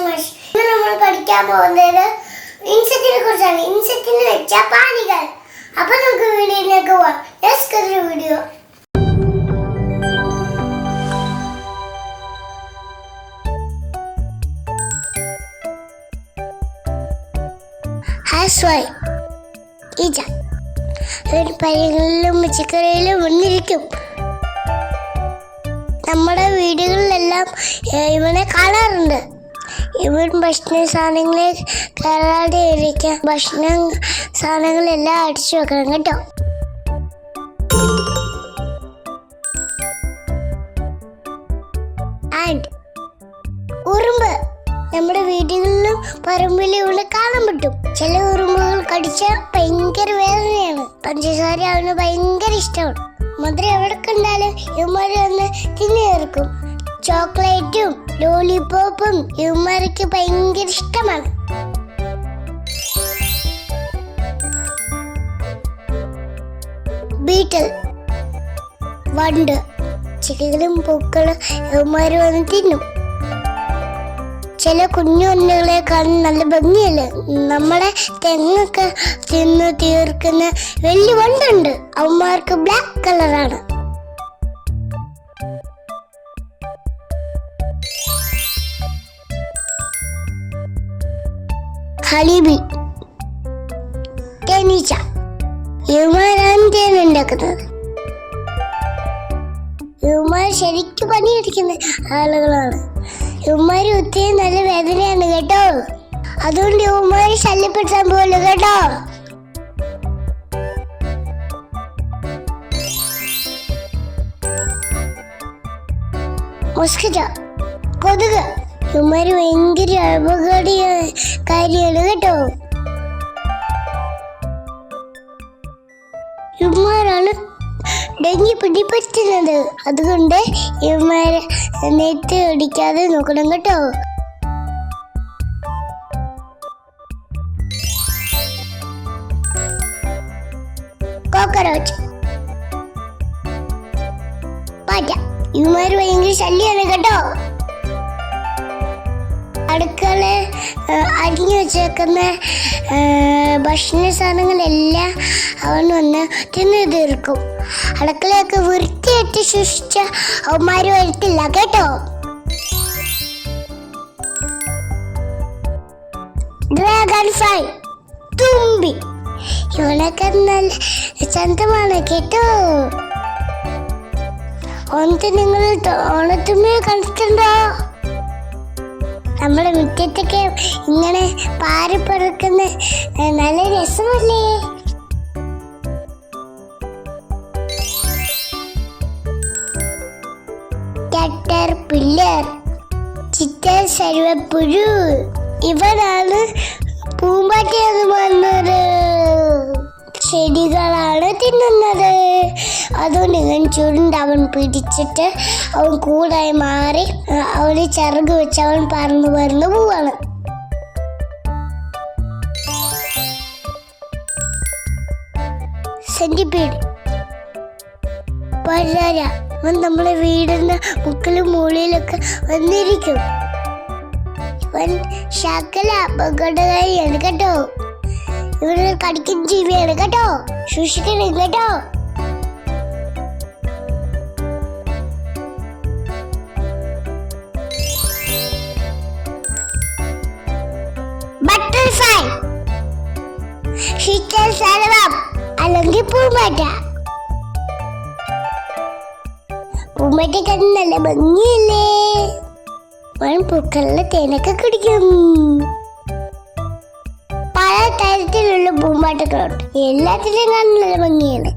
മാഷ്. ഇന്ന് നമ്മൾ പഠിക്കാൻ പോകുന്നത് ഇൻസെക്റ്റിനെ കുറിച്ചാണ്. ഇൻസെക്റ്റിന് വെച്ച പാണികൾ. അപ്പൊ നമുക്ക് വീഡിയോയിലേക്ക് പോവാം. Let's go to video. ഹാസ്വായി ഈജ ഒരു പഴങ്ങളിലും പച്ചക്കറിയിലും വന്നിരിക്കും. നമ്മുടെ വീടുകളിലെല്ലാം ഇവനെ കാണാറുണ്ട്. ഇവൻ ഭക്ഷണ സാധനങ്ങളെ കയറാതെ ഇരിക്കാം. ഭക്ഷണ സാധനങ്ങളെല്ലാം അടിച്ചു വെക്കണം കേട്ടോ. ആൻഡ് ഉറുമ്പ് നമ്മുടെ വീടുകളിലും പറമ്പിലും ഇവിടെ കാണാൻ പറ്റും. ചില ഉറുമ്പുകൾ കടിച്ചാൽ ഭയങ്കര വേദനയാണ്. പഞ്ചസാര അവന് ഭയങ്കര ഇഷ്ടമാണ്. മധുരം എവിടെ കണ്ടാലും ഇവന്മാര് വന്ന് തിന്നു തീർക്കും. ചോക്ലേറ്റും ലോലിപോപ്പും ഇവന്മാർക്ക് ഭയങ്കര ഇഷ്ടമാണ്. ബീറ്റൽ വണ്ട് ചിക്കലും പൂക്കളും ഇവന്മാര് വന്ന് തിന്നും. ചില കുഞ്ഞു വണ്ടുകളെ കാണാൻ നല്ല ഭംഗിയല്ലേ. നമ്മളെ തെങ്ങൊക്കെ തിന്ന് തീർക്കുന്ന വലിയ വണ്ടുണ്ട്. അവന്മാർക്ക് ബ്ലാക്ക് കളറാണ്. ഹണിബി തേനീച്ച ഇവന്മാരാണ് തേൻ ഉണ്ടാക്കുന്നത്. ഇവന്മാർ ശരിക്കും പണിയെടുക്കുന്ന ആളുകളാണ്. ഇവന്മാര് ഒത്തിരി നല്ല വേദനയാണ് കേട്ടോ. അതുകൊണ്ട് ഇവന്മാര് ശല്യപ്പെടുത്താൻ പോലും കേട്ടോ. മസ്കിറ്റോ കൊതുക് ഇവന്മാര് ഭയങ്കര അപകടകാരിയാണ് കേട്ടോ. ഇവന്മാരാണ് ഡെങ്കി പിടിപറ്റുന്നത്. അതുകൊണ്ട് ഇവന്മാരെ നെറ്റ് അടിക്കാതെ നോക്കണം കേട്ടോ. കോക്കറോച്ച് പാറ്റ ഇവന്മാര് ഭയങ്കര ശല്യാണ് കേട്ടോ. അടുക്കള അരിഞ്ഞു വെച്ചേക്കുന്ന ഭക്ഷണ സാധനങ്ങളെല്ലാം അവൻ വന്ന് തിന്നു തീർക്കും. അടുക്കളയൊക്കെ വൃത്തിയായിട്ട് സൂക്ഷിച്ച അവന്മാര് വരത്തില്ല കേട്ടോ. ഡ്രാഗൺ ഫ്ലൈ തുമ്പി ഇവനൊക്കെ നല്ല ചന്തമാണ് കേട്ടോ. നിങ്ങൾ ഓണത്തുമ്പി കണ്ടിട്ടുണ്ടോ? നമ്മുടെ മുറ്റത്തൊക്കെ ഇങ്ങനെ പാറി പറക്കുന്ന നല്ല രസമല്ലേ. കാറ്റർപില്ലർ ചിറ്റൽ സർവ്വപ്പുഴു ഇവനാണ് പൂമ്പാറ്റയെന്ന് പറഞ്ഞത്. ചെടികളാണ് തിന്നുന്നത്. അതുകൊണ്ട് ഇവൻ ചുരുണ്ട് അവൻ പിടിച്ചിട്ട് അവൻ കൂടായി മാറി അവന് ചിറക് വെച്ച് അവൻ പറന്ന് പറന്ന് പോവാണ്. സെന്റിപീഡ് പഴര അവൻ നമ്മളെ വീടിന്റെ മുക്കിലും മൂലയിലൊക്കെ വന്നിരിക്കും. ഇവൻ ശകല അപകടകാരിയാണ് കേട്ടോ. ഇവന് കടിക്കുന്ന ജീവിയാണ് കേട്ടോ. സൂക്ഷിക്കണം കേട്ടോ. ബട്ടർഫ്ലൈ ശീതൽ സർവം അല്ലെങ്കിൽ പൂമ്പാറ്റ. പൂമ്പാറ്റ നല്ല ഭംഗിയല്ലേ. പൂക്കളിലെ തേനൊക്കെ കുടിക്കും. പല തരത്തിലുള്ള പൂമ്പാറ്റകളുണ്ട്. എല്ലാത്തിലും നല്ല ഭംഗിയാണ്.